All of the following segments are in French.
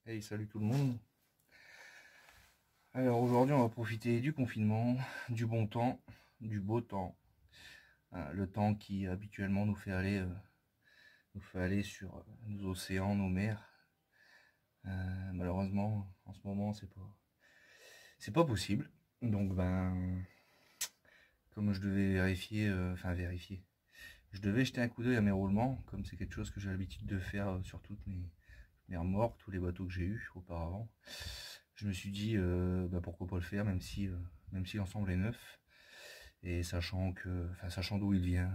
Hey, salut tout le monde. Alors aujourd'hui, on va profiter du confinement, du bon temps, du beau temps. Le temps qui habituellement nous fait aller sur nos océans, nos mers. Malheureusement, en ce moment, c'est pas possible. Donc comme je devais vérifier, je devais jeter un coup d'œil à mes roulements, comme c'est quelque chose que j'ai l'habitude de faire sur toutes mes remorques, tous les bateaux que j'ai eus auparavant. Je me suis dit pourquoi pas le faire, même si l'ensemble est neuf. Et sachant d'où il vient,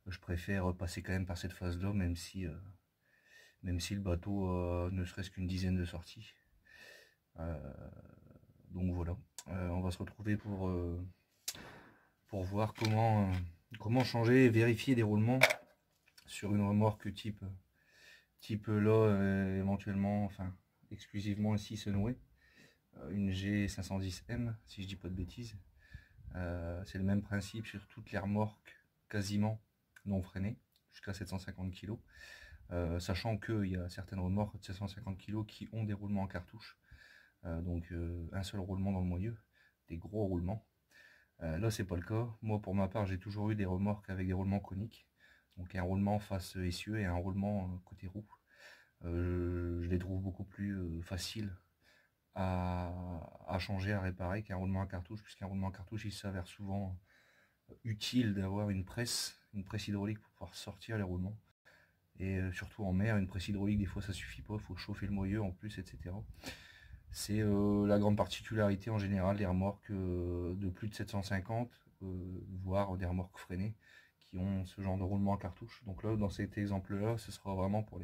je préfère passer quand même par cette phase-là, même si le bateau ne serait-ce qu'une dizaine de sorties. Euh, donc voilà, on va se retrouver pour voir comment changer et vérifier des roulements sur une remorque type là, éventuellement, enfin exclusivement ici Sunway, une G510M si je dis pas de bêtises. C'est le même principe sur toutes les remorques quasiment non freinées jusqu'à 750 kg, sachant qu'il y a certaines remorques de 750 kg qui ont des roulements en cartouche, donc un seul roulement dans le moyeu, des gros roulements. Là c'est pas le cas. Moi pour ma part j'ai toujours eu des remorques avec des roulements coniques, donc un roulement face essieu et un roulement côté roue. Je les trouve beaucoup plus faciles à changer, à réparer qu'un roulement à cartouche, puisqu'un roulement à cartouche il s'avère souvent utile d'avoir une presse hydraulique pour pouvoir sortir les roulements. Et surtout en mer, une presse hydraulique des fois ça suffit pas, il faut chauffer le moyeu en plus, etc. C'est la grande particularité en général des remorques de plus de 750, voire des remorques freinées qui ont ce genre de roulement à cartouche. Donc là, dans cet exemple-là, ce sera vraiment pour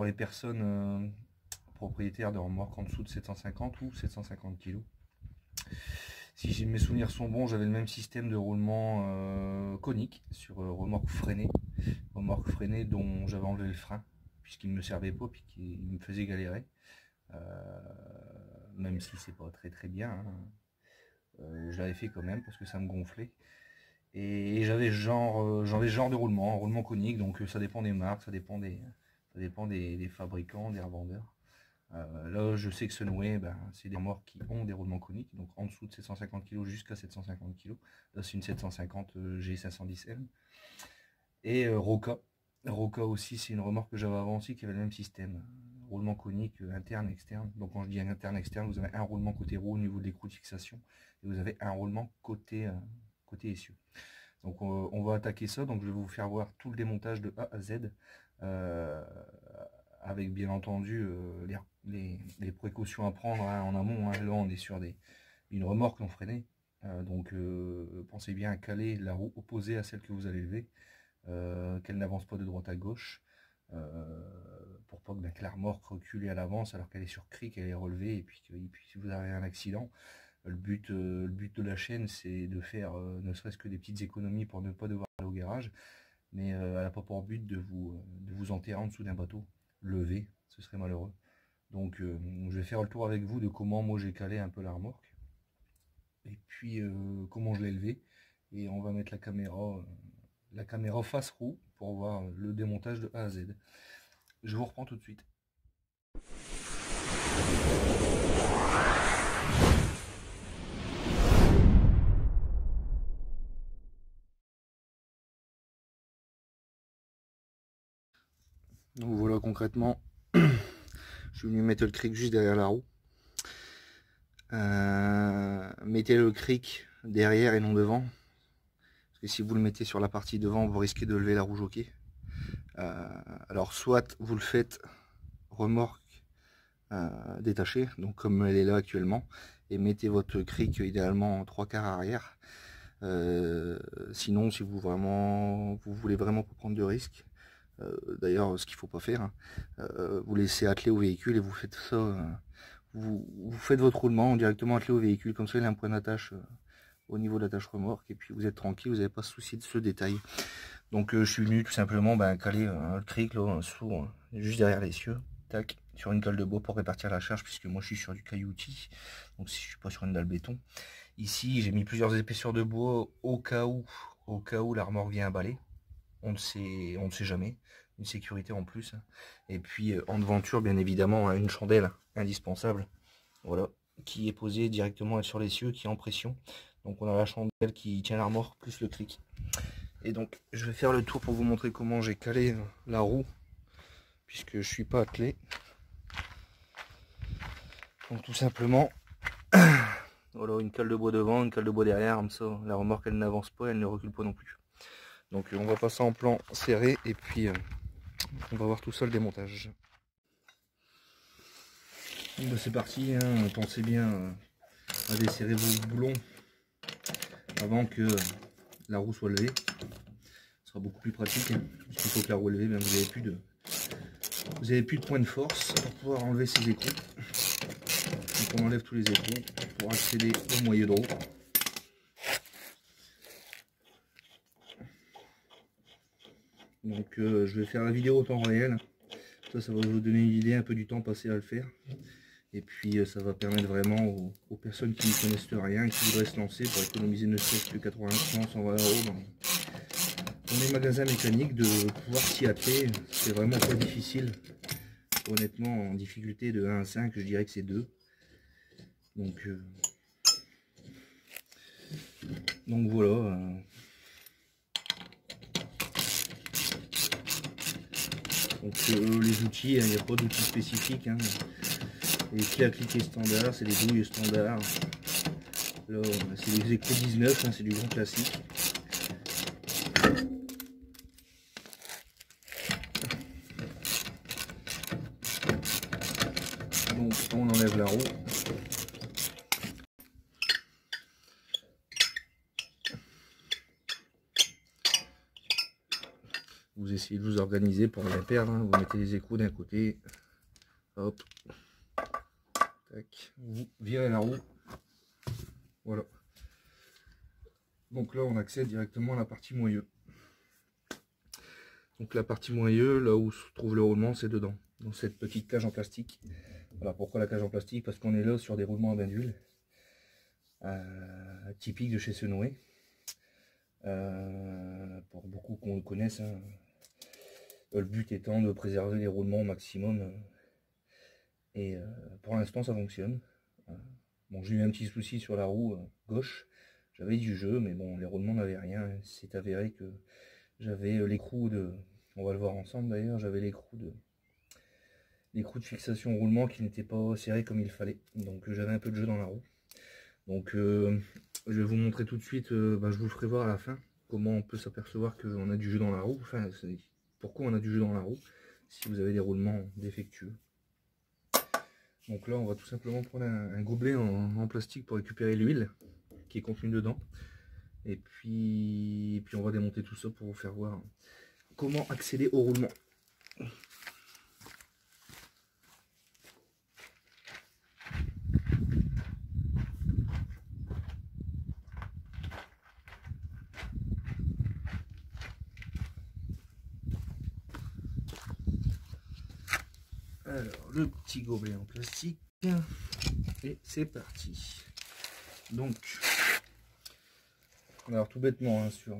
les personnes propriétaires de remorques en dessous de 750 ou 750 kg. Si mes souvenirs sont bons, j'avais le même système de roulement conique sur remorque freinée dont j'avais enlevé le frein puisqu'il ne me servait pas puis qu'il me faisait galérer, même si c'est pas très bien, hein. Je l'avais fait quand même parce que ça me gonflait. Et j'avais ce genre de roulement, un roulement conique, donc ça dépend des marques, ça dépend des fabricants, des revendeurs. Là, je sais que Sunway, c'est des remorques qui ont des roulements coniques, donc en dessous de 750 kg jusqu'à 750 kg. Là, c'est une 750 G510M. Et Roca aussi, c'est une remorque que j'avais avant aussi qui avait le même système. Roulement conique interne, externe. Donc quand je dis interne, externe, vous avez un roulement côté roue au niveau de l'écrou de fixation et vous avez un roulement côté essieu. Donc on va attaquer ça, donc je vais vous faire voir tout le démontage de A à Z, avec bien entendu les précautions à prendre, hein, en amont, hein. Là on est sur une remorque non freinée, donc pensez bien à caler la roue opposée à celle que vous allez lever, qu'elle n'avance pas de droite à gauche, pour pas que la remorque recule à l'avance alors qu'elle est sur cric, elle est relevée, et puis si vous avez un accident, le but de la chaîne c'est de faire ne serait-ce que des petites économies pour ne pas devoir aller au garage, mais elle n'a pas pour but de vous enterrer en dessous d'un bateau levé, ce serait malheureux. Donc je vais faire le tour avec vous de comment moi j'ai calé un peu la remorque, et puis comment je l'ai levé, et on va mettre la caméra face roue pour voir le démontage de A à Z. Je vous reprends tout de suite. Donc voilà, concrètement, je suis venu mettre le cric juste derrière la roue. Mettez le cric derrière et non devant, parce que si vous le mettez sur la partie devant, vous risquez de lever la roue jockey. Alors soit vous le faites remorque détachée, donc comme elle est là actuellement, et mettez votre cric idéalement en 3/4 arrière. Sinon, si vous voulez vraiment pas prendre de risques, d'ailleurs ce qu'il faut pas faire, hein, vous laissez atteler au véhicule et vous faites ça, vous faites votre roulement directement attelé au véhicule, comme ça il y a un point d'attache au niveau de l'attache remorque, et puis vous êtes tranquille, vous n'avez pas souci de ce détail. Donc je suis venu tout simplement caler le cric là, juste derrière l'essieu, tac, sur une colle de bois pour répartir la charge, puisque moi je suis sur du cailloutis, donc si je suis pas sur une dalle béton. Ici j'ai mis plusieurs épaisseurs de bois au cas où la remorque vient à baler. On ne sait jamais. une sécurité en plus. Et puis en devanture, bien évidemment, une chandelle indispensable, voilà, qui est posée directement sur l'essieu, qui est en pression. Donc on a la chandelle qui tient la remorque plus le cric. Et donc je vais faire le tour pour vous montrer comment j'ai calé la roue, puisque je suis pas attelé. Donc tout simplement, voilà, une cale de bois devant, une cale de bois derrière, comme ça la remorque elle n'avance pas, elle ne recule pas non plus. Donc on va passer en plan serré et puis on va voir tout ça le démontage. Bon, c'est parti, hein. Pensez bien à desserrer vos boulons avant que la roue soit levée. Ce sera beaucoup plus pratique, hein. Parce qu'il faut que la roue est levée, ben, vous n'avez plus de point de force pour pouvoir enlever ces écrous. Donc on enlève tous les écrous pour accéder au moyeu de roue. Donc je vais faire la vidéo au temps réel. Ça va vous donner une idée un peu du temps passé à le faire. Et puis ça va permettre vraiment aux personnes qui ne connaissent rien et qui voudraient se lancer pour économiser ne serait-ce que 80, 100, 120 € dans les magasins mécaniques, de pouvoir s'y atteler. C'est vraiment pas difficile. Honnêtement, en difficulté de 1 à 5, je dirais que c'est 2. Donc voilà. Donc les outils, il n'y a pas d'outils spécifiques, hein. Les clés à cliquer standard, c'est des douilles standards. Là, c'est les Eco 19, hein, c'est du grand classique. Donc on enlève la roue. Vous essayez de vous organiser pour ne rien perdre, hein. Vous mettez les écrous d'un côté. Hop. Tac. Vous virez la roue. Voilà. Donc là on accède directement à la partie moyeu. Donc la partie moyeu, là où se trouve le roulement, c'est dedans, dans cette petite cage en plastique. Voilà, pourquoi la cage en plastique? Parce qu'on est là sur des roulements à bain d'huile, typiques de chez Senoé. Pour beaucoup qu'on le connaisse, hein. Le but étant de préserver les roulements au maximum. Et pour l'instant ça fonctionne. Bon, j'ai eu un petit souci sur la roue gauche. J'avais du jeu, mais bon, les roulements n'avaient rien. C'est avéré que j'avais l'écrou de... On va le voir ensemble d'ailleurs, j'avais l'écrou de fixation roulement qui n'était pas serré comme il fallait. Donc j'avais un peu de jeu dans la roue. Donc je vais vous montrer tout de suite, je vous le ferai voir à la fin, comment on peut s'apercevoir qu'on a du jeu dans la roue. Enfin, pourquoi on a du jeu dans la roue si vous avez des roulements défectueux. Donc là, on va tout simplement prendre un gobelet en plastique pour récupérer l'huile qui est contenue dedans. Et puis on va démonter tout ça pour vous faire voir comment accéder au roulement. Alors, le petit gobelet en plastique. Et c'est parti. Donc, alors tout bêtement, hein, sur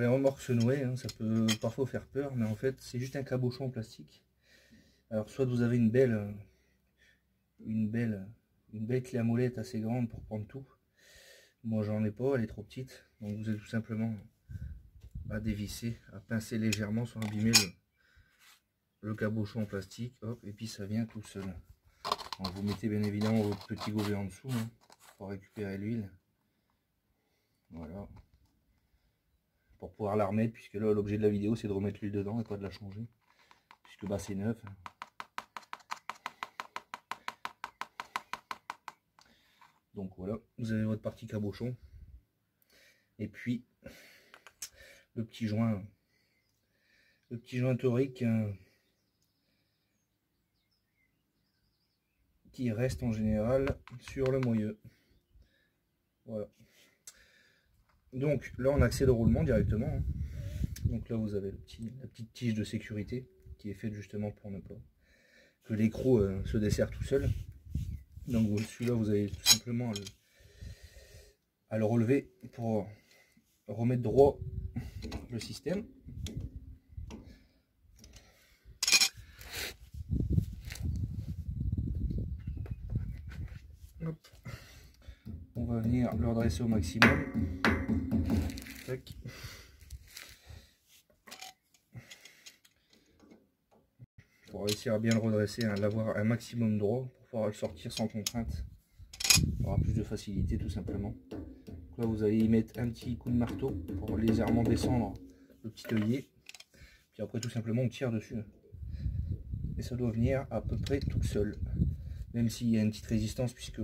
les remorques Senoé, hein, ça peut parfois faire peur, mais en fait c'est juste un cabochon en plastique. Alors soit vous avez une belle clé à molette assez grande pour prendre tout. Moi j'en ai pas, elle est trop petite, donc vous avez tout simplement à dévisser, à pincer légèrement sans abîmer le cabochon en plastique, hop, et puis ça vient tout seul. Donc vous mettez bien évidemment votre petit gobelet en dessous, hein, pour récupérer l'huile. Voilà. Pour pouvoir la remettre, puisque là l'objet de la vidéo c'est de remettre l'huile dedans et pas de la changer. Puisque bah c'est neuf. Donc voilà, vous avez votre partie cabochon. Et puis le petit joint torique qui reste en général sur le moyeu. Voilà. Donc là on accède au roulement directement, hein. Donc là vous avez la petite tige de sécurité qui est faite justement pour ne pas que l'écrou se dessert tout seul. Donc celui-là vous avez tout simplement à le relever pour remettre droit le système. va venir le redresser au maximum. Tac. Pour réussir à bien le redresser, hein, l'avoir un maximum droit pour pouvoir le sortir sans contrainte. Il aura plus de facilité tout simplement. Donc là vous allez y mettre un petit coup de marteau pour légèrement descendre le petit œillet. Puis après tout simplement on tire dessus. Et ça doit venir à peu près tout seul. Même s'il y a une petite résistance puisque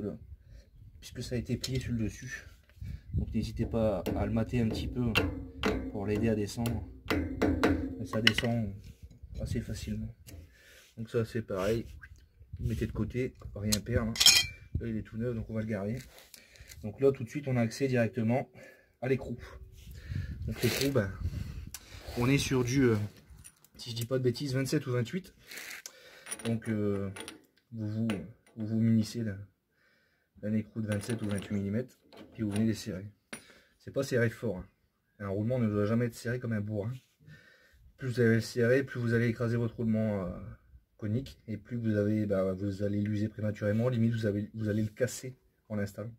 ça a été plié sur le dessus. Donc n'hésitez pas à le mater un petit peu pour l'aider à descendre. Et ça descend assez facilement. Donc ça c'est pareil. Mettez de côté, rien perdre. Là il est tout neuf donc on va le garder. Donc là tout de suite on a accès directement à l'écrou. Donc l'écrou, ben, on est sur du, si je dis pas de bêtises, 27 ou 28. Donc vous munissez d'un écrou de 27 ou 28 mm. Puis vous venez les serrer. C'est pas serré fort. Hein. Un roulement ne doit jamais être serré comme un bourrin. Plus vous allez le serrer, plus vous allez écraser votre roulement conique. Et plus vous allez l'user prématurément. Limite vous allez le casser en l'installant.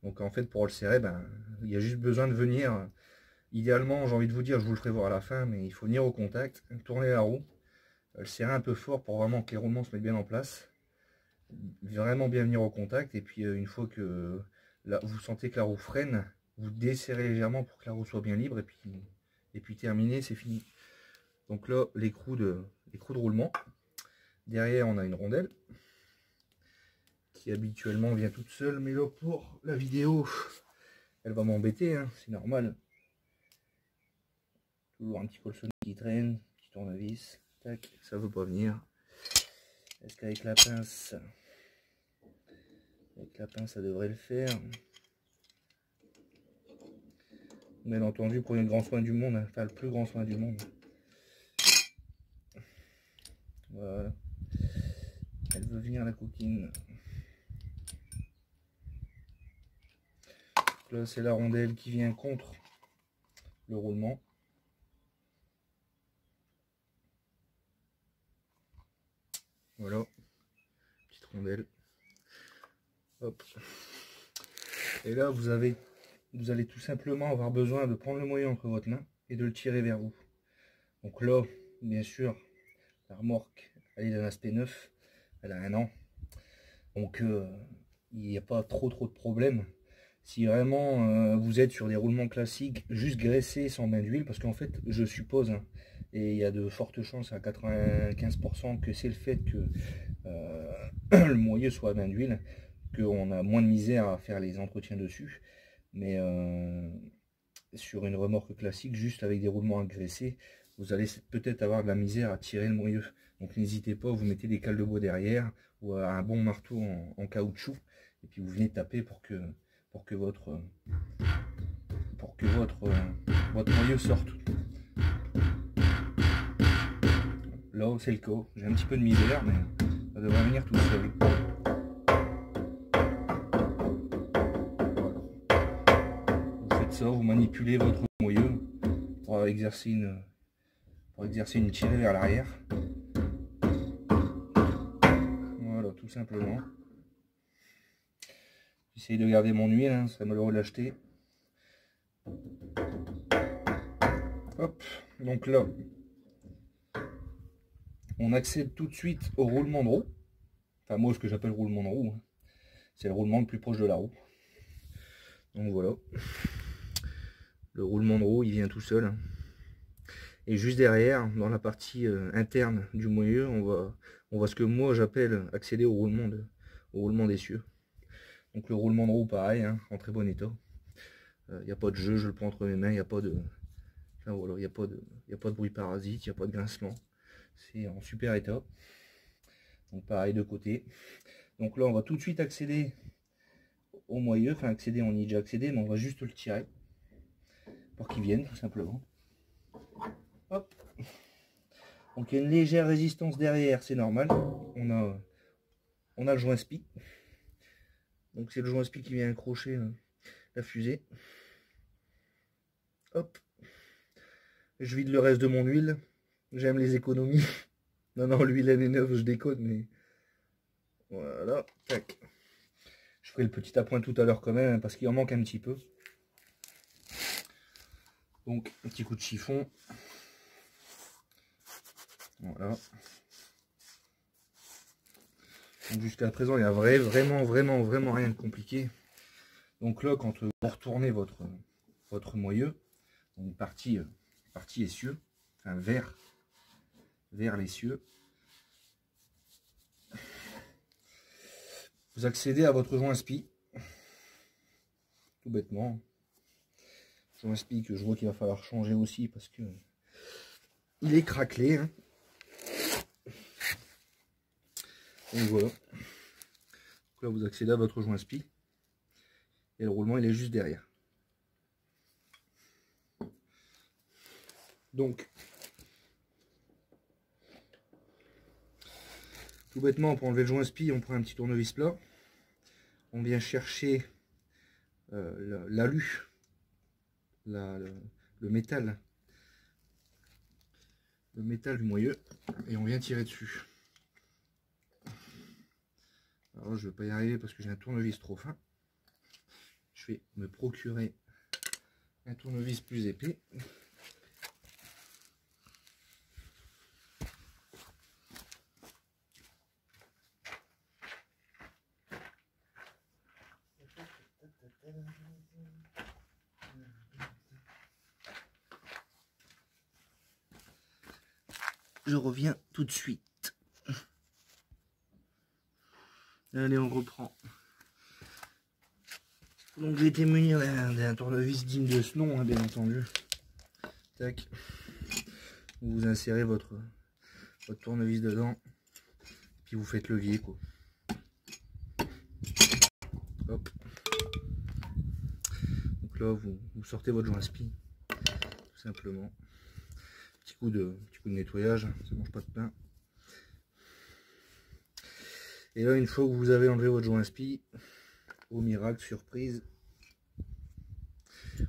Donc en fait pour le serrer, il y a juste besoin de venir. Idéalement, j'ai envie de vous dire, je vous le ferai voir à la fin, mais il faut venir au contact, tourner la roue, le serrer un peu fort pour vraiment que les roulements se mettent bien en place. Vraiment bien venir au contact. Et puis une fois que là, vous sentez que la roue freine, vous desserrez légèrement pour que la roue soit bien libre. Et puis terminé, c'est fini. Donc là, l'écrou de roulement. Derrière, on a une rondelle qui habituellement vient toute seule. Mais là, pour la vidéo, elle va m'embêter, hein, c'est normal. Toujours un petit colson qui traîne, petit tournevis. Tac, ça veut pas venir. Est-ce qu'avec la pince... Avec la pince, ça devrait le faire. Bien entendu, prenez le grand soin du monde, hein, enfin le plus grand soin du monde. Voilà. Elle veut venir la coquine. Là, c'est la rondelle qui vient contre le roulement. Voilà. Petite rondelle. Hop. Et là, vous allez tout simplement avoir besoin de prendre le moyen entre votre main et de le tirer vers vous. Donc là, bien sûr, la remorque, elle est d'un aspect neuf, elle a 1 an. Donc il n'y a pas trop de problèmes. Si vraiment vous êtes sur des roulements classiques, juste graissés sans bain d'huile, parce qu'en fait, je suppose, hein, et il y a de fortes chances à 95% que c'est le fait que le moyeu soit à bain d'huile, qu'on a moins de misère à faire les entretiens dessus. Mais sur une remorque classique, juste avec des roulements agressés, vous allez peut-être avoir de la misère à tirer le moyeu. Donc n'hésitez pas, vous mettez des cales de bois derrière ou un bon marteau en caoutchouc et puis vous venez taper pour que votre moyeu sorte. Là c'est le cas, j'ai un petit peu de misère mais ça devrait venir tout seul. Vous faites ça, vous manipulez votre moyeu pour exercer une tirée vers l'arrière. Voilà, tout simplement. J'essaye de garder mon huile, hein, ce serait malheureux de l'acheter. Hop, donc là, on accède tout de suite au roulement de roue. Enfin, moi, ce que j'appelle roulement de roue, hein, c'est le roulement le plus proche de la roue. Donc voilà. Le roulement de roue, il vient tout seul. Hein. Et juste derrière, dans la partie interne du moyeu, on va ce que moi j'appelle accéder au roulement d'essieu. Donc le roulement de roue, pareil, hein, en très bon état. Il n'y a pas de jeu, je le prends entre mes mains, il n'y a pas de... Enfin, voilà, il n'y a pas de bruit parasite, il n'y a pas de grincement. C'est en super état. Donc pareil de côté. Donc là, on va tout de suite accéder au moyeu. Enfin, accéder, on y est déjà accédé, mais on va juste le tirer. Pour qu'il vienne, tout simplement. Hop. Donc il y a une légère résistance derrière, c'est normal. On a le joint spi. Donc c'est le joint spi qui vient accrocher la fusée. Hop. Je vide le reste de mon huile. J'aime les économies. Non, l'huile elle est neuve, je déconne, mais voilà. Tac. Je Je ferai le petit appoint tout à l'heure quand même, parce qu'il en manque un petit peu. Donc, un petit coup de chiffon. Voilà. Donc jusqu'à présent, il n'y a vraiment rien de compliqué. Donc là, quand vous retournez votre moyeu, donc partie essieu, enfin vers l'essieu, vous accédez à votre joint spi, tout bêtement. Joint spi que je vois qu'il va falloir changer aussi parce que il est craquelé. Hein. Donc voilà. Donc là, vous accédez à votre joint spi et le roulement il est juste derrière. Donc, tout bêtement, pour enlever le joint spi, on prend un petit tournevis plat. On vient chercher l'alu, le métal du moyeu, et on vient tirer dessus. Alors je ne vais pas y arriver parce que j'ai un tournevis trop fin. Je vais me procurer un tournevis plus épais. Je reviens tout de suite. Allez, on reprend. Donc j'ai été muni d'un tournevis digne de ce nom, hein, bien entendu. Tac. Vous insérez votre tournevis dedans. Puis vous faites levier, quoi. Hop. Donc là, vous sortez votre joint spi. Tout simplement. Petit coup de nettoyage, ça mange pas de pain. Et là, une fois que vous avez enlevé votre joint spi, au miracle, surprise,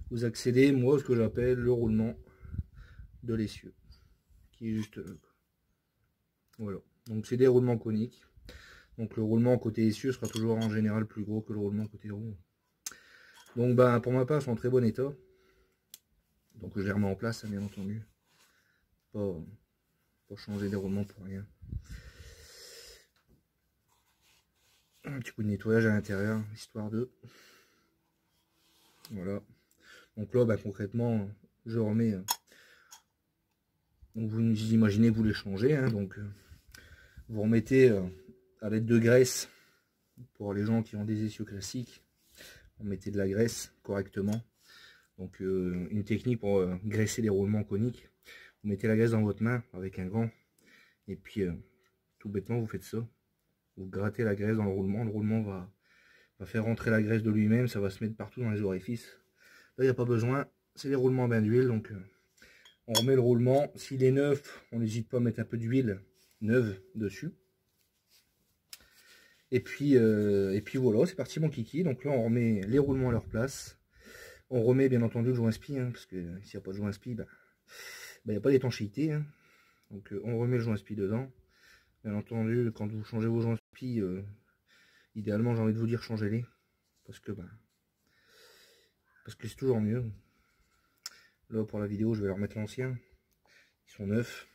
vous accédez, moi, à ce que j'appelle le roulement de l'essieu, qui est juste voilà. Donc c'est des roulements coniques. Donc le roulement côté essieu sera toujours en général plus gros que le roulement côté roue. Donc ben, pour ma part, ils sont en très bon état. Donc je les remets en place, bien entendu. Pas changer des roulements pour rien. Un petit coup de nettoyage à l'intérieur, histoire de... Voilà. Donc là, bah, concrètement, je remets... Donc vous imaginez que vous les changez. Hein, donc vous remettez à l'aide de graisse, pour les gens qui ont des essieux classiques, vous mettez de la graisse correctement. Donc une technique pour graisser les roulements coniques. Vous mettez la graisse dans votre main avec un gant. Et puis tout bêtement, vous faites ça. Vous grattez la graisse dans le roulement va faire rentrer la graisse de lui-même, ça va se mettre partout dans les orifices. Là, il n'y a pas besoin, c'est des roulements à bain d'huile, donc on remet le roulement. S'il est neuf, on n'hésite pas à mettre un peu d'huile neuve dessus. Et puis voilà, c'est parti mon kiki. Donc là, on remet les roulements à leur place. On remet bien entendu le joint spi, hein, parce que s'il n'y a pas de joint spi, il n'y a pas d'étanchéité. Hein. Donc on remet le joint spi dedans. Bien entendu, quand vous changez vos joints spi, idéalement, j'ai envie de vous dire, changez-les. Parce que c'est toujours mieux. Là, pour la vidéo, je vais leur mettre l'ancien. Ils sont neufs.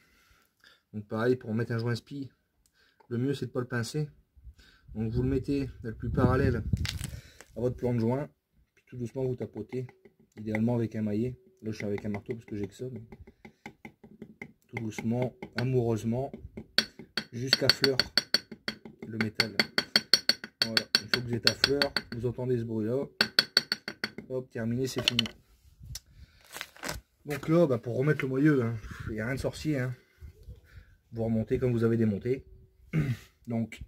Donc pareil, pour mettre un joint spi, le mieux, c'est de ne pas le pincer. Donc vous le mettez le plus parallèle à votre plan de joint. Puis tout doucement, vous tapotez. Idéalement avec un maillet. Là, je suis avec un marteau parce que j'ai que ça. Mais... tout doucement, amoureusement, jusqu'à fleur le métal. Voilà, une fois que vous êtes à fleur, vous entendez ce bruit là, hop, terminé, c'est fini. Donc là, pour remettre le moyeu, hein, il n'y a rien de sorcier, hein. Vous remontez comme vous avez démonté. Donc,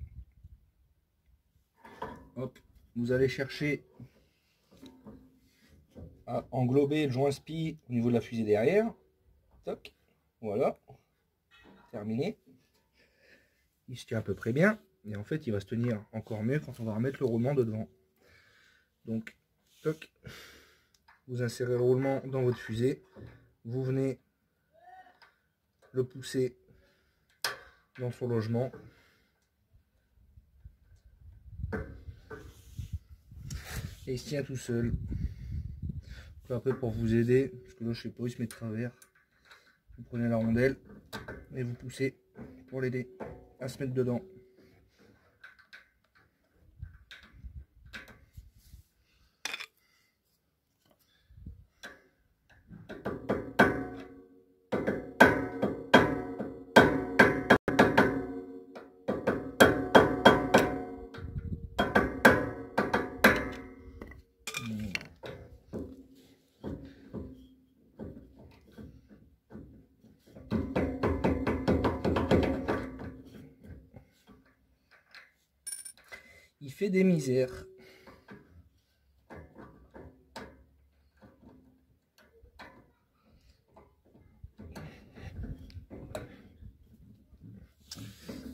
hop, vous allez chercher à englober le joint spi au niveau de la fusée derrière. Toc, voilà, terminé. Il se tient à peu près bien. Et en fait, il va se tenir encore mieux quand on va remettre le roulement de devant. Donc, toc, vous insérez le roulement dans votre fusée. Vous venez le pousser dans son logement. et il se tient tout seul. Donc après, pour vous aider, parce que là je sais pas, il se met de travers, vous prenez la rondelle et vous poussez pour l'aider à se mettre dedans. Il fait des misères.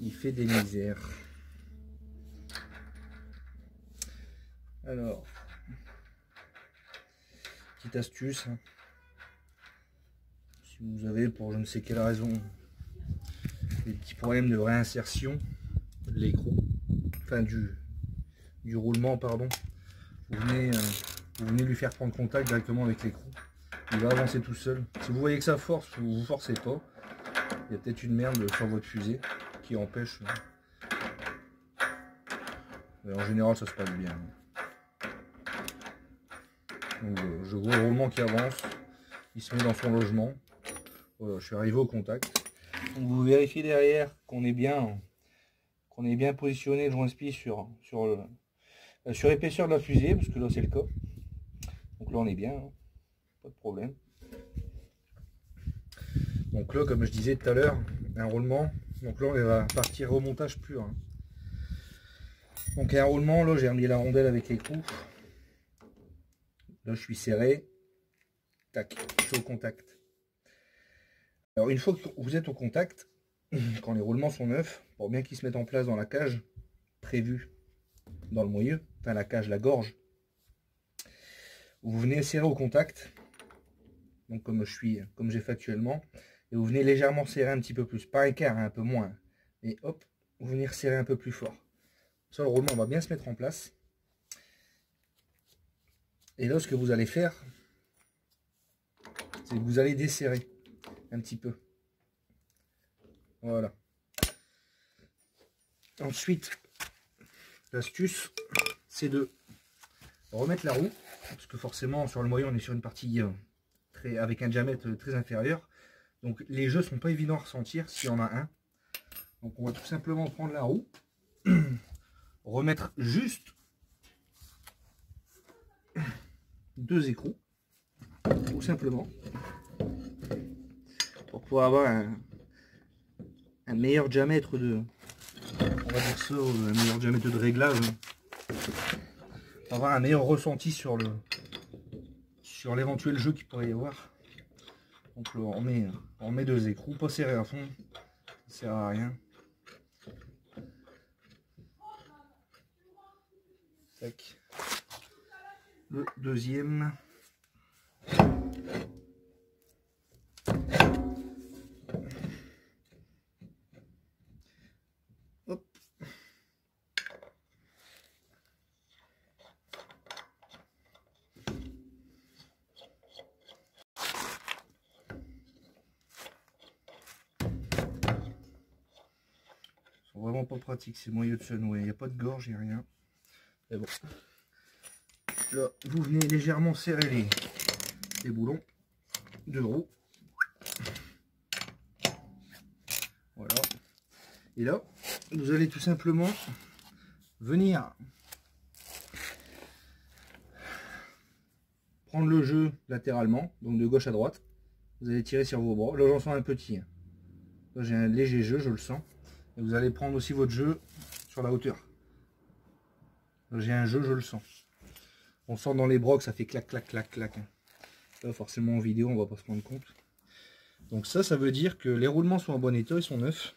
Il fait des misères. Alors, petite astuce. Si vous avez, pour je ne sais quelle raison, des petits problèmes de réinsertion de l'écrou, enfin du roulement, pardon, vous venez lui faire prendre contact directement avec l'écrou. Il va avancer tout seul. Si vous voyez que ça force, vous forcez pas. Il y a peut-être une merde sur votre fusée qui empêche. Mais en général, ça se passe bien. Donc, je vois le roulement qui avance. Il se met dans son logement. Voilà, je suis arrivé au contact. Donc, vous vérifiez derrière qu'on est bien positionné le joint-spi sur l'épaisseur de la fusée, parce que là c'est le cas. Donc là on est bien, hein, pas de problème. Donc là, comme je disais tout à l'heure, un roulement. Donc là on va partir au montage pur. Hein. Donc un roulement, là j'ai remis la rondelle avec l'écrou. Là je suis serré. Tac, je suis au contact. Alors une fois que vous êtes au contact, quand les roulements sont neufs, pour bien qu'ils se mettent en place dans la cage prévue dans le moyeu, enfin la cage, la gorge, vous venez serrer au contact, donc comme j'ai fait actuellement, et vous venez légèrement serrer un petit peu plus, pas un quart, un peu moins, et hop, vous venez resserrer un peu plus fort. Ça, le roulement va bien se mettre en place. Et là, ce que vous allez faire, c'est que vous allez desserrer un petit peu. Voilà. Ensuite, l'astuce, c'est de remettre la roue, parce que forcément, sur le moyen, on est sur une partie avec un diamètre très inférieur. Donc, les jeux sont pas évidents à ressentir s'il y en a un. Donc, on va tout simplement prendre la roue, remettre juste 2 écrous, tout simplement, pour pouvoir avoir un meilleur diamètre de, on va dire ça, un meilleur diamètre de réglage, pour avoir un meilleur ressenti sur l'éventuel jeu qu'il pourrait y avoir. Donc là, on met 2 écrous, pas serré à fond, ça sert à rien. Tac. Le deuxième. Hop. Ils sont vraiment pas pratiques ces moyeux de Sunway. Il n'y a pas de gorge, il n'y a rien. Mais bon. Là, vous venez légèrement serrer les boulons de roue. Voilà. Et là, vous allez tout simplement venir prendre le jeu latéralement, donc de gauche à droite. Vous allez tirer sur vos bras. Là, j'en sens un petit. Là, j'ai un léger jeu, je le sens. Et vous allez prendre aussi votre jeu sur la hauteur. Là, j'ai un jeu, je le sens. On sent dans les bras que ça fait clac, clac, clac, clac. Là, forcément en vidéo, on va pas se rendre compte. Donc ça veut dire que les roulements sont en bon état, ils sont neufs,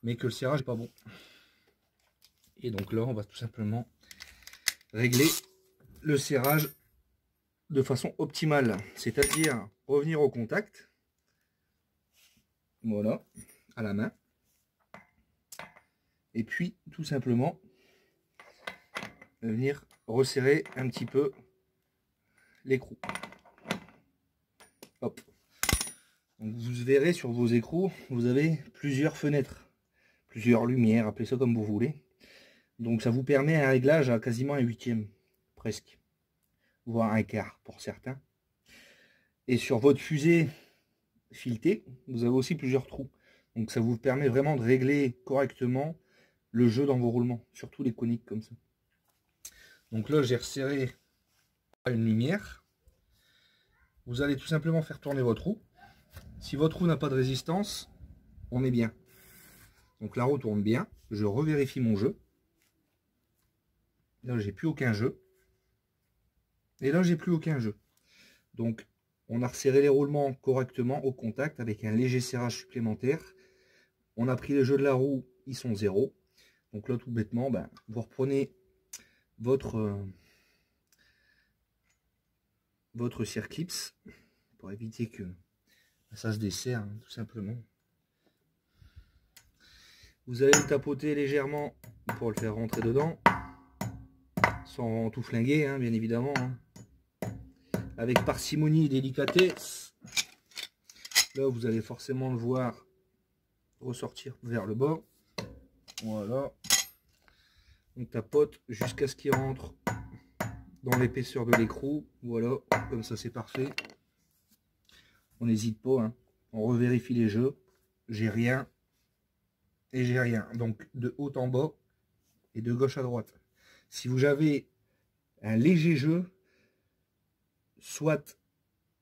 mais que le serrage n'est pas bon. Et donc là, on va tout simplement régler le serrage de façon optimale, c'est-à-dire revenir au contact, voilà, à la main, et puis tout simplement venir resserrer un petit peu l'écrou. Hop. Donc vous verrez sur vos écrous, vous avez plusieurs fenêtres, plusieurs lumières, appelez ça comme vous voulez. Donc ça vous permet un réglage à quasiment un huitième, presque, voire un quart pour certains. Et sur votre fusée filetée, vous avez aussi plusieurs trous. Donc ça vous permet vraiment de régler correctement le jeu dans vos roulements, surtout les coniques comme ça. Donc là j'ai resserré une lumière. Vous allez tout simplement faire tourner votre roue. Si votre roue n'a pas de résistance, on est bien. Donc la roue tourne bien. Je revérifie mon jeu. Là, j'ai plus aucun jeu. Et là, j'ai plus aucun jeu. Donc, on a resserré les roulements correctement au contact avec un léger serrage supplémentaire. On a pris les jeux de la roue, ils sont 0. Donc là, tout bêtement, ben, vous reprenez votre circlips pour éviter que ça se desserre, hein, tout simplement. Vous allez le tapoter légèrement pour le faire rentrer dedans, sans tout flinguer, hein, bien évidemment, hein. Avec parcimonie et délicatesse. Là, vous allez forcément le voir ressortir vers le bas. Voilà. On tapote jusqu'à ce qu'il rentre dans l'épaisseur de l'écrou. Voilà, comme ça c'est parfait. On n'hésite pas, hein. On revérifie les jeux. J'ai rien et j'ai rien. Donc de haut en bas et de gauche à droite. Si vous avez un léger jeu, soit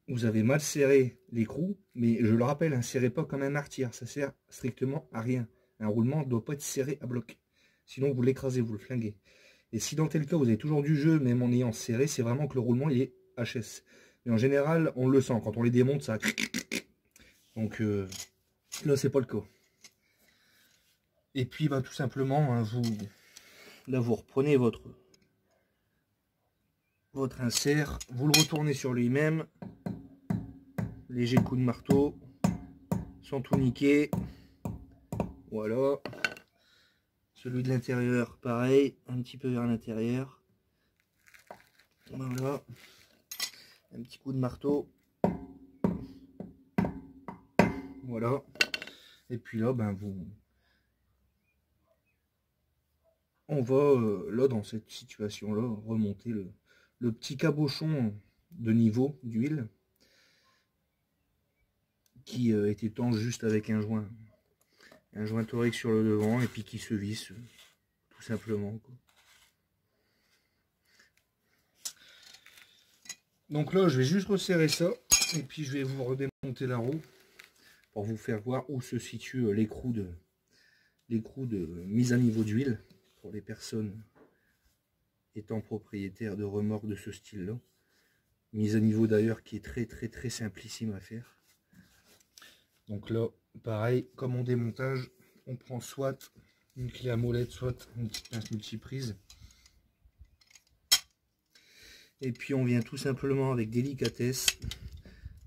vous avez mal serré l'écrou, mais je le rappelle, ne serrez pas comme un martyr, ça sert strictement à rien. Un roulement ne doit pas être serré à bloc. Sinon vous l'écrasez, vous le flinguez. Et si dans tel cas vous avez toujours du jeu, même en ayant serré, c'est vraiment que le roulement il est HS. Mais en général, on le sent, quand on les démonte, ça... Donc là, c'est pas le cas. Et puis, bah, tout simplement, hein, vous reprenez votre insert, vous le retournez sur lui-même, léger coup de marteau, sans tout niquer. Voilà. Celui de l'intérieur, pareil, un petit peu vers l'intérieur. Voilà. Un petit coup de marteau. Voilà. Et puis là, ben on va, là, dans cette situation-là, remonter le petit cabochon de niveau d'huile qui est étanche juste avec un joint torique sur le devant et puis qui se visse tout simplement, quoi. Donc là je vais juste resserrer ça et puis je vais vous redémonter la roue pour vous faire voir où se situe l'écrou de mise à niveau d'huile pour les personnes étant propriétaires de remorques de ce style là. Mise à niveau d'ailleurs qui est très simplissime à faire. Donc là pareil, comme en démontage, on prend soit une clé à molette, soit une petite pince multiprise. Et puis on vient tout simplement avec délicatesse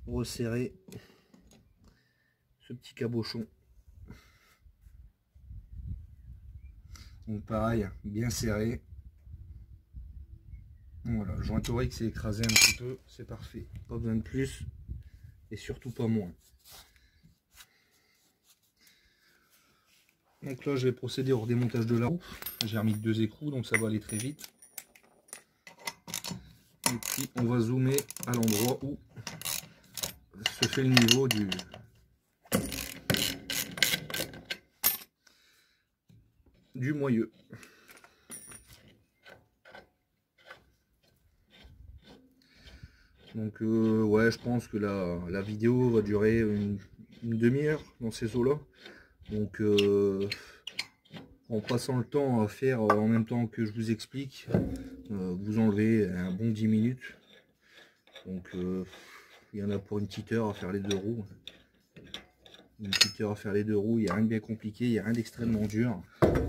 resserrer ce petit cabochon. Donc pareil, bien serré. Voilà, le joint torique s'est écrasé un petit peu, c'est parfait. Pas besoin de plus et surtout pas moins. Donc là, je vais procéder au redémontage de la roue. J'ai remis 2 écrous, donc ça va aller très vite. Et puis, on va zoomer à l'endroit où se fait le niveau du moyeu. Donc, ouais, je pense que la vidéo va durer une demi-heure dans ces eaux-là. Donc, en passant le temps à faire en même temps que je vous explique, vous enlevez un bon 10 minutes. Donc il y en a pour une petite heure à faire les 2 roues. Une petite heure à faire les 2 roues, il n'y a rien de bien compliqué, il n'y a rien d'extrêmement dur.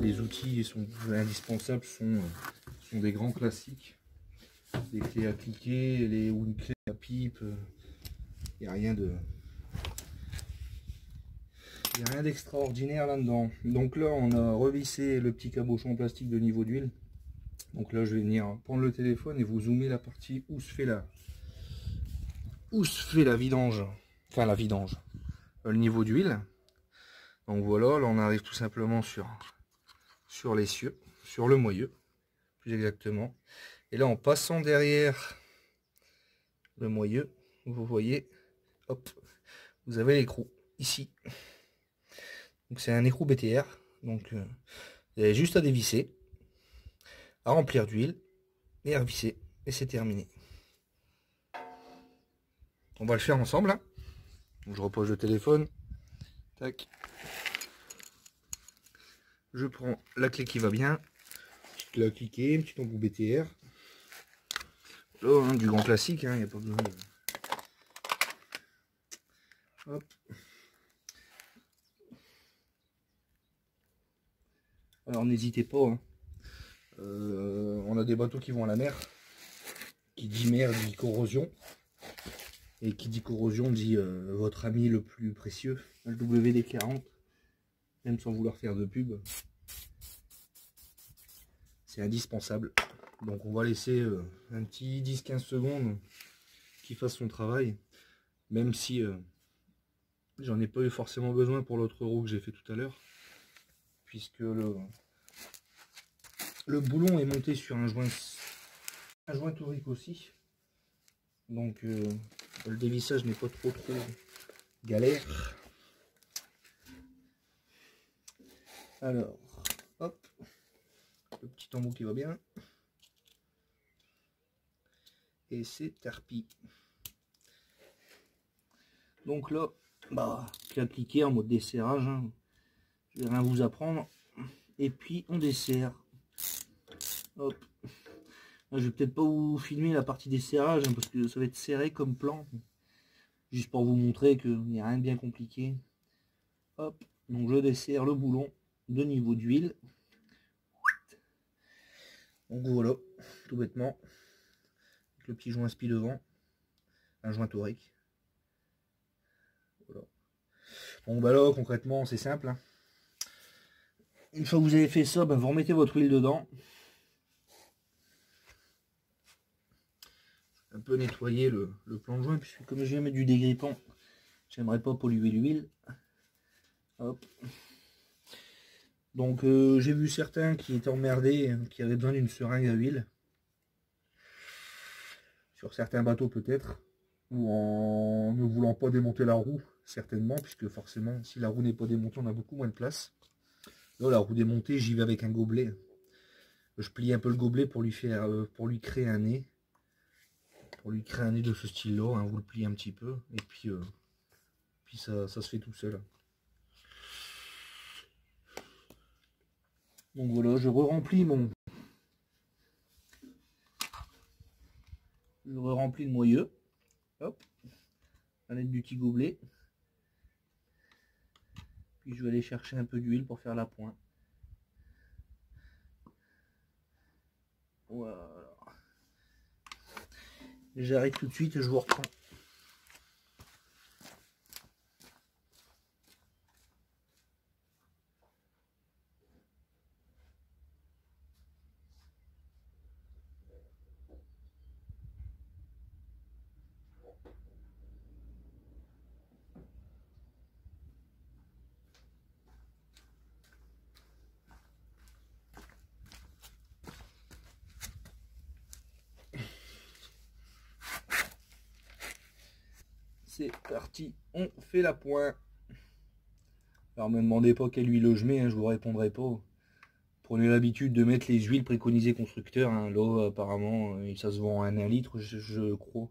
Les outils sont indispensables, sont des grands classiques. Les clés à cliquer, ou une clé à pipe, il n'y a rien de... Il n'y a rien d'extraordinaire là-dedans. Donc là, on a revissé le petit cabochon en plastique de niveau d'huile. Donc là je vais venir prendre le téléphone et vous zoomer la partie où se fait la vidange, enfin la vidange, le niveau d'huile. Donc voilà, là on arrive tout simplement sur l'essieu, sur le moyeu plus exactement. Et là en passant derrière le moyeu, vous voyez, hop, vous avez l'écrou ici. Donc c'est un écrou BTR, donc vous avez juste à dévisser, à remplir d'huile et à revisser, et c'est terminé. On va le faire ensemble, hein. Donc, je repose le téléphone, tac, je prends la clé qui va bien, petite clé à cliquer, un petit embout BTR, là, hein, du grand classique, il n'y a pas besoin de... Hop. Alors n'hésitez pas, hein. On a des bateaux qui vont à la mer, qui dit mer dit corrosion, et qui dit corrosion dit votre ami le plus précieux, le WD-40, même sans vouloir faire de pub, c'est indispensable. Donc on va laisser un petit 10-15 secondes qu'il fasse son travail, même si j'en ai pas eu forcément besoin pour l'autre roue que j'ai fait tout à l'heure, puisque le boulon est monté sur un joint torique aussi, donc le dévissage n'est pas trop galère. Alors hop, le petit embout qui va bien, et c'est tarpi. Donc là, bah, cliquer en mode desserrage, hein. Je vais rien vous apprendre, et puis on dessert. Hop. Là, je vais peut-être pas vous filmer la partie desserrage, hein, parce que ça va être serré comme plan, juste pour vous montrer qu'il n'y a rien de bien compliqué. Hop, donc je desserre le boulon de niveau d'huile. Donc voilà, tout bêtement, avec le petit joint spi devant, un joint torique. Voilà. Donc bah là concrètement c'est simple, hein. Une fois que vous avez fait ça, bah, vous remettez votre huile dedans. Un peu nettoyer le plan de joint, puisque comme je vais mettre du dégrippant, j'aimerais pas polluer l'huile. Hop. Donc j'ai vu certains qui étaient emmerdés, qui avaient besoin d'une seringue à huile. Sur certains bateaux peut-être, ou en ne voulant pas démonter la roue, certainement, puisque forcément si la roue n'est pas démontée on a beaucoup moins de place. Là la roue démontée, j'y vais avec un gobelet. Je plie un peu le gobelet pour lui créer un nez. Pour lui créer un nez de ce style-là, hein, vous le pliez un petit peu, et puis ça se fait tout seul. Donc voilà, je re-remplis le moyeu, hop, à l'aide du petit gobelet. Puis je vais aller chercher un peu d'huile pour faire la pointe. Voilà. J'arrive tout de suite et je vous reprends. C'est parti, on fait la pointe. Alors me demandez pas quelle huile je mets, hein, je vous répondrai pas. Prenez l'habitude de mettre les huiles préconisées constructeurs, hein. Là apparemment ça se vend à 1 litre je crois,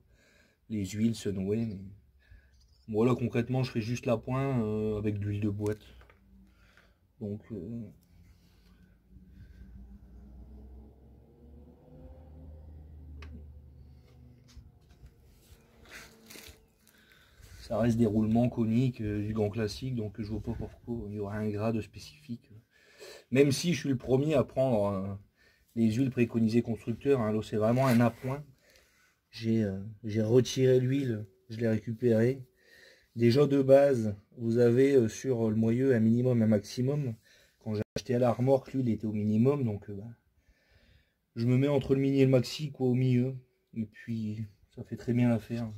les huiles Sunway. Mais... voilà, concrètement je fais juste la pointe avec de l'huile de boîte. Donc ça reste des roulements coniques du grand classique, donc je vois pas pourquoi il y aurait un grade spécifique. Même si je suis le premier à prendre les huiles préconisées constructeurs, hein, là c'est vraiment un appoint. J'ai retiré l'huile, je l'ai récupérée. Déjà de base, vous avez sur le moyeu un minimum, un maximum. Quand j'ai acheté à la remorque, l'huile était au minimum, donc Je me mets entre le mini et le maxi, quoi, au milieu. Et puis, ça fait très bien l'affaire.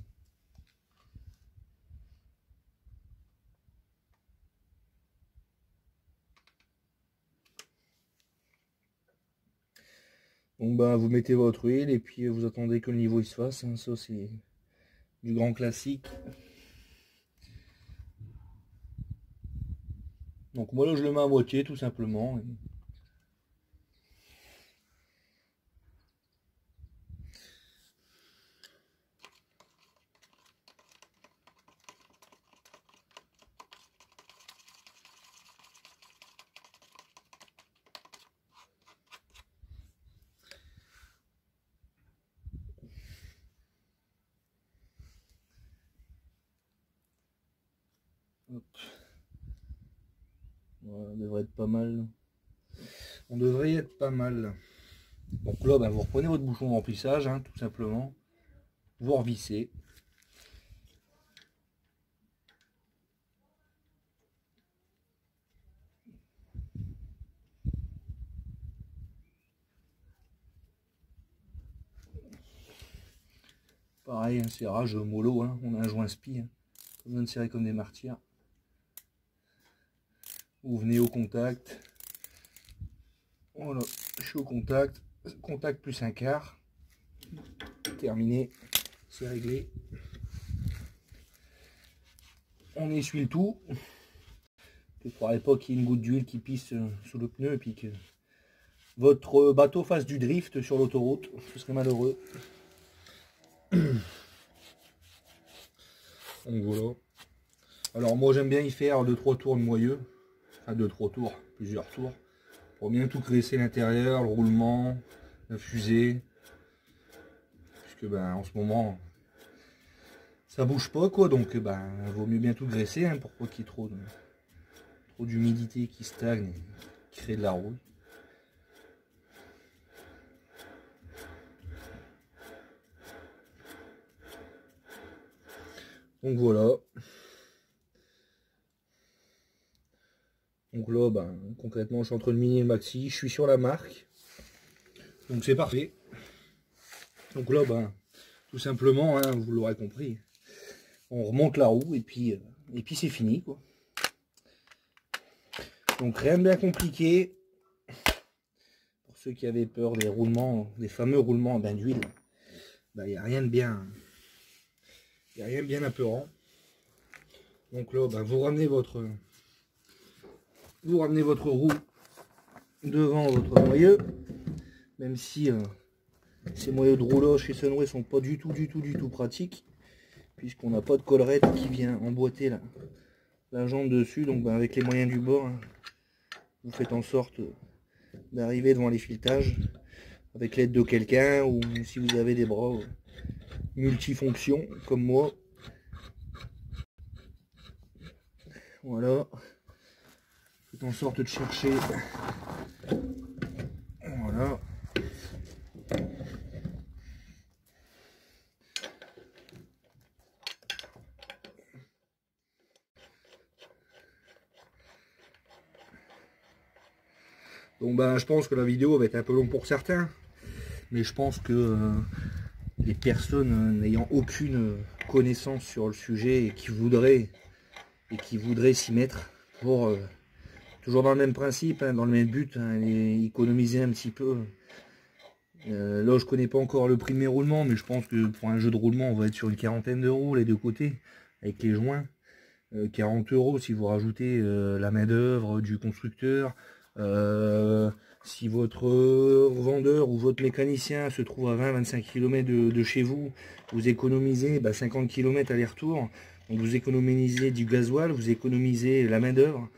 Donc bah vous mettez votre huile et puis vous attendez que le niveau il se fasse, hein. Ça c'est du grand classique. Donc moi là je le mets à moitié tout simplement. Hop. Voilà, on devrait être pas mal. On devrait y être pas mal. Donc là, ben, vous reprenez votre bouchon de remplissage, hein, tout simplement. Vous revissez. Pareil, un serrage mollo, hein. On a un joint spi. Hein. Pas besoin de serrer comme des martyrs. Vous venez au contact. Voilà, je suis au contact. Contact plus un quart. Terminé. C'est réglé. On essuie le tout. Il ne faudrait pas qu'il y ait une goutte d'huile qui pisse sous le pneu et puis que votre bateau fasse du drift sur l'autoroute. Ce serait malheureux. Donc voilà. Alors moi j'aime bien y faire 2-3 tours de moyeu. Enfin 2-3 tours, plusieurs tours. Pour bien tout graisser l'intérieur, le roulement, la fusée. Puisque ben en ce moment ça bouge pas quoi, donc ben vaut mieux bien tout graisser, hein, pour pas qu'il y ait trop d'humidité qui stagne et qui crée de la rouille. Donc voilà. Donc là, ben, concrètement, je suis entre le mini et le maxi. Je suis sur la marque. Donc c'est parfait. Donc là, ben, tout simplement, hein, vous l'aurez compris, on remonte la roue et puis c'est fini, quoi. Donc rien de bien compliqué. Pour ceux qui avaient peur des roulements, des fameux roulements en bain d'huile, ben, il n'y a rien de bien. Il n'y a rien de bien apeurant. Donc là, ben, vous ramenez votre roue devant votre moyeu, même si ces moyeux de rouleau chez Sunway sont pas du tout pratiques, puisqu'on n'a pas de collerette qui vient emboîter la jambe dessus. Donc ben, avec les moyens du bord, hein, vous faites en sorte d'arriver devant les filetages avec l'aide de quelqu'un, ou si vous avez des bras multifonctions comme moi. Voilà. Faites en sorte de chercher. Voilà. Donc ben, je pense que la vidéo va être un peu longue pour certains, mais je pense que les personnes n'ayant aucune connaissance sur le sujet et qui voudraient s'y mettre pour toujours dans le même principe, hein, dans le même but, hein, économiser un petit peu. Là je connais pas encore le prix de mes roulements, mais je pense que pour un jeu de roulement on va être sur une quarantaine d'euros les deux côtés avec les joints. 40 euros si vous rajoutez la main d'œuvre du constructeur. Si votre vendeur ou votre mécanicien se trouve à 20-25 km de chez vous, vous économisez 50 km aller-retour. Donc vous économisez du gasoil, vous économisez la main d'œuvre.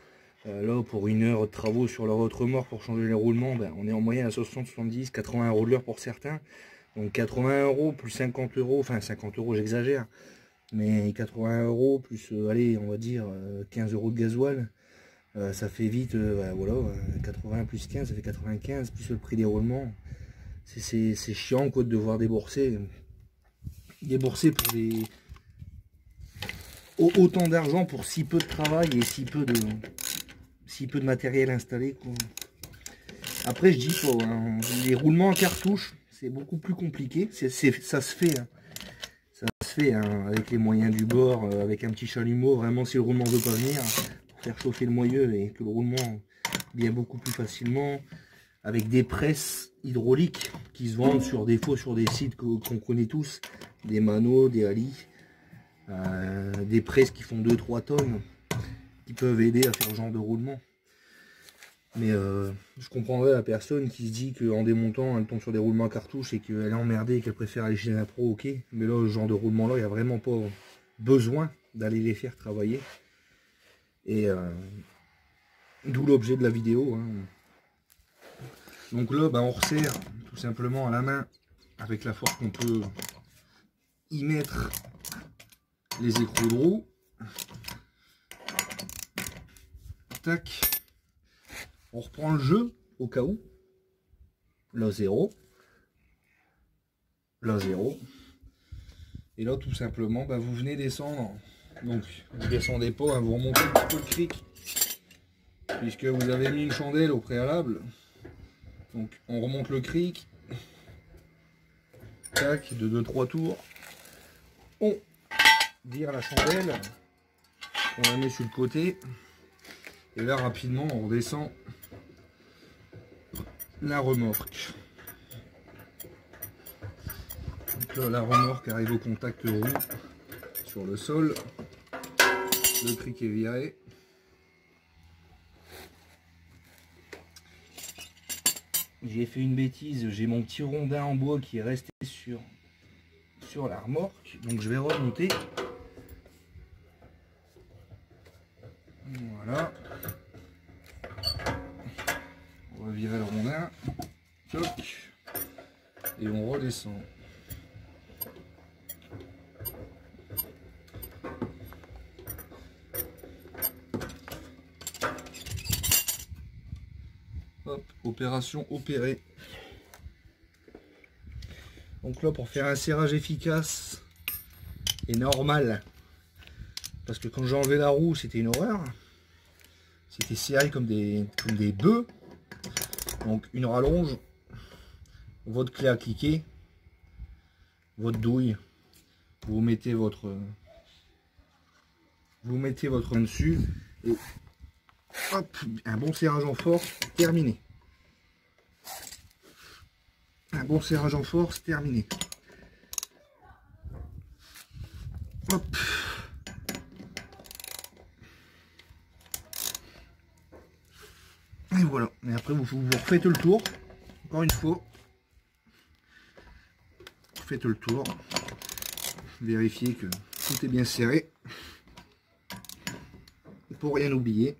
Là pour une heure de travaux sur votre remorque pour changer les roulements, on est en moyenne à 60, 70, 80 euros de l'heure pour certains. Donc 80 euros plus 50 euros, enfin 50 euros j'exagère, mais 80 euros plus, allez, on va dire 15 euros de gasoil. Ça fait vite, voilà, 80 plus 15, ça fait 95, plus le prix des roulements. C'est chiant quoi de devoir débourser pour autant d'argent pour si peu de travail et si peu de matériel installé, quoi. Après, je dis pas, hein, les roulements en cartouche, c'est beaucoup plus compliqué. Ça se fait, hein. Ça se fait hein, avec les moyens du bord, avec un petit chalumeau. Vraiment, si le roulement ne veut pas venir, pour faire chauffer le moyeu et que le roulement vienne beaucoup plus facilement, avec des presses hydrauliques qui se vendent sur des sites qu'on connaît tous, des Mano, des Ali, des presses qui font 2-3 tonnes, qui peuvent aider à faire ce genre de roulement. Mais je comprendrais la personne qui se dit qu'en démontant, elle tombe sur des roulements à cartouche et qu'elle est emmerdée et qu'elle préfère aller chez un pro, ok. Mais là, ce genre de roulement-là, il n'y a vraiment pas besoin d'aller les faire travailler. Et d'où l'objet de la vidéo. Hein. Donc là, on resserre tout simplement à la main avec la force qu'on peut y mettre les écrous de roue. Tac. On reprend le jeu au cas où. Là 0. Là 0. Et là tout simplement vous venez descendre. Donc vous descendez pas, hein, vous remontez un petit peu le cric. Puisque vous avez mis une chandelle au préalable. Donc on remonte le cric. Tac, de 2-3 tours. On vire la chandelle. On la met sur le côté. Et là rapidement on redescend la remorque. Donc là la remorque arrive au contact roue sur le sol. Le cric est viré. J'ai fait une bêtise, j'ai mon petit rondin en bois qui est resté sur la remorque. Donc je vais remonter. Voilà. On va virer le rondin. Toc. Et on redescend. Hop, opération opérée. Donc là, pour faire un serrage efficace et normal, parce que quand j'ai enlevé la roue, c'était une horreur. C'était serré comme des bœufs. Donc une rallonge, votre clé à cliquer, votre douille, vous mettez votre main dessus et hop, un bon serrage en force, terminé. Un bon serrage en force, terminé. Hop. Et voilà. Et après vous refaites le tour. Encore une fois. Vous faites le tour. Vérifiez que tout est bien serré. Pour rien oublier.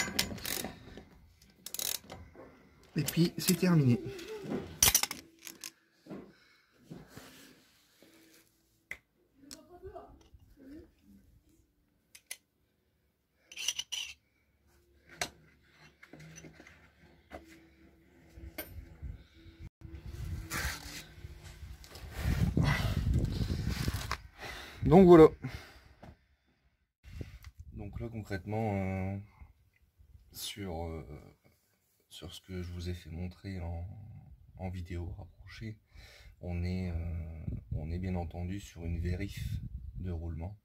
Et puis c'est terminé. Donc voilà. Donc là concrètement sur ce que je vous ai fait montrer en vidéo rapprochée, on est bien entendu sur une vérif de roulement.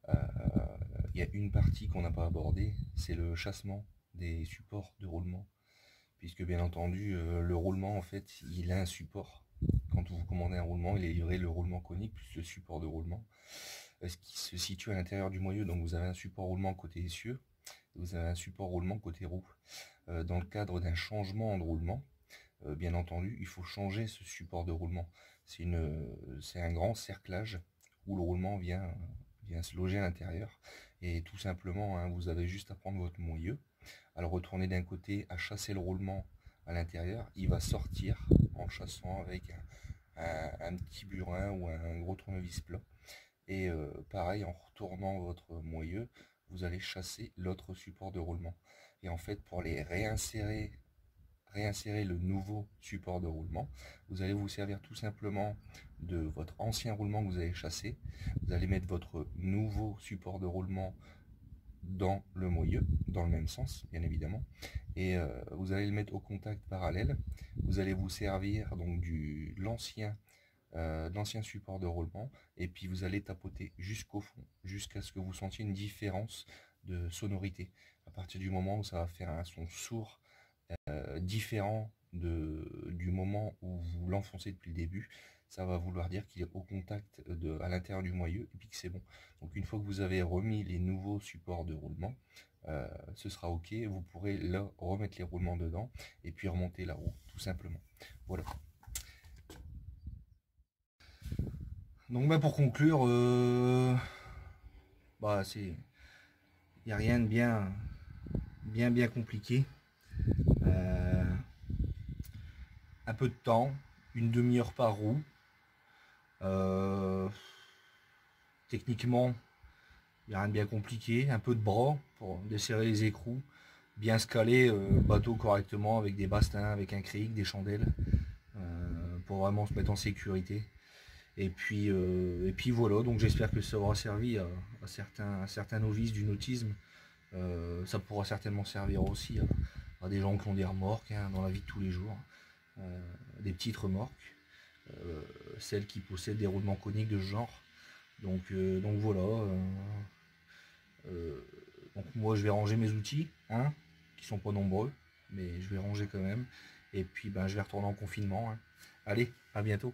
Il y a une partie qu'on n'a pas abordée, c'est le chassement des supports de roulement, puisque bien entendu le roulement en fait il a un support. Quand vous commandez un roulement, il est livré le roulement conique plus le support de roulement, ce qui se situe à l'intérieur du moyeu. Donc vous avez un support roulement côté essieu, vous avez un support roulement côté roue. Dans le cadre d'un changement de roulement, bien entendu, il faut changer ce support de roulement. C'est un grand cerclage où le roulement vient se loger à l'intérieur. Et tout simplement, hein, vous avez juste à prendre votre moyeu, à le retourner d'un côté, à chasser le roulement à l'intérieur. Il va sortir en le chassant avec un petit burin ou un gros tournevis plat. Et pareil, en retournant votre moyeu, vous allez chasser l'autre support de roulement. Et en fait, pour les réinsérer le nouveau support de roulement, vous allez vous servir tout simplement de votre ancien roulement que vous avez chassé. Vous allez mettre votre nouveau support de roulement dans le moyeu, dans le même sens, bien évidemment. Et vous allez le mettre au contact parallèle. Vous allez vous servir donc de l'ancien support de roulement, et puis vous allez tapoter jusqu'au fond, jusqu'à ce que vous sentiez une différence de sonorité. À partir du moment où ça va faire un son sourd, différent du moment où vous l'enfoncez depuis le début, ça va vouloir dire qu'il est au contact à l'intérieur du moyeu et puis que c'est bon. Donc une fois que vous avez remis les nouveaux supports de roulement, ce sera ok, vous pourrez là remettre les roulements dedans et puis remonter la roue, tout simplement. Voilà. Donc pour conclure, il n'y a rien de bien compliqué. Un peu de temps, une demi-heure par roue. Techniquement, il n'y a rien de bien compliqué. Un peu de bras pour desserrer les écrous, bien scaler le bateau correctement avec des bastins, avec un cric, des chandelles, pour vraiment se mettre en sécurité. Et puis voilà, donc j'espère que ça aura servi à certains novices du nautisme. Ça pourra certainement servir aussi à des gens qui ont des remorques dans la vie de tous les jours, des petites remorques, celles qui possèdent des roulements coniques de ce genre. Donc voilà. Donc moi je vais ranger mes outils, qui sont pas nombreux, mais je vais ranger quand même. Et puis je vais retourner en confinement. Allez, à bientôt.